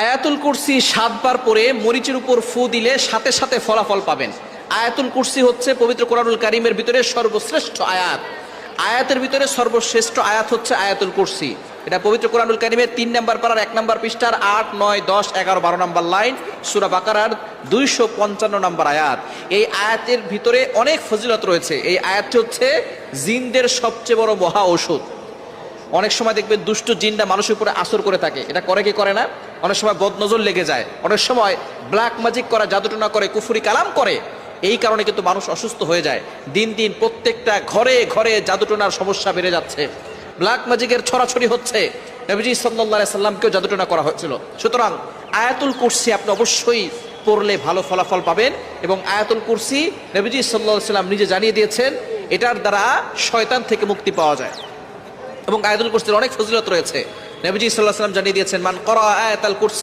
আয়াতুল কুরসি 7 বার পরে মরিচের উপর ফু দিলে সাথে সাথে ফলাফল পাবেন। আয়াতুল কুরসি হচ্ছে পবিত্র কোরআনুল কারীমের ভিতরে সর্বশ্রেষ্ঠ আয়াত। আয়াতের ভিতরে সর্বশ্রেষ্ঠ আয়াত হচ্ছে আয়াতুল কুরসি। এটা পবিত্র কোরআনুল কারীমের 3 নম্বর পারার 1 নম্বর পৃষ্ঠার 8, 9, 10, 11, 12 নম্বর লাইন, সূরা বাকারার 255 নম্বর আয়াত। এই আয়াতের ভিতরে অনেক ফজিলত রয়েছে। এই আয়াতটি হচ্ছে জিনদের সবচেয়ে বড় মহা ঔষধ। অনেক সময় দেখবেন দুষ্ট জিনরা মানুষের উপরে আসর করে থাকে। এটা করে কি করে না? অনেক সময় বদনজর লেগে যায়, অনেক সময় ব্ল্যাক ম্যাজিক করা, জাদুটনা করে, কুফরি কালাম করে। এই কারণে কিন্তু মানুষ অসুস্থ হয়ে যায়। দিন দিন প্রত্যেকটা ঘরে ঘরে জাদুটনার সমস্যা বেড়ে যাচ্ছে, ব্ল্যাক ম্যাজিকের ছড়াছড়ি হচ্ছে। নবীজি সাল্লাল্লাহু আলাইহি সাল্লামকেও জাদুটনা করা হয়েছিল। সুতরাং আয়াতুল কুরসি আপনি অবশ্যই পড়লে ভালো ফলাফল পাবেন। এবং আয়াতুল কুরসি নবীজি সাল্লাল্লাহু আলাইহি সাল্লাম নিজে জানিয়ে দিয়েছেন, এটার দ্বারা শয়তান থেকে মুক্তি পাওয়া যায়। এবং আয়াতুল কুরসির অনেক ফজিলত রয়েছে। নবীজি সাল্লাল্লাহু আলাইহি সাল্লাম জানিয়ে দিয়েছেন, মান ক্বারা আয়াতুল কুরসি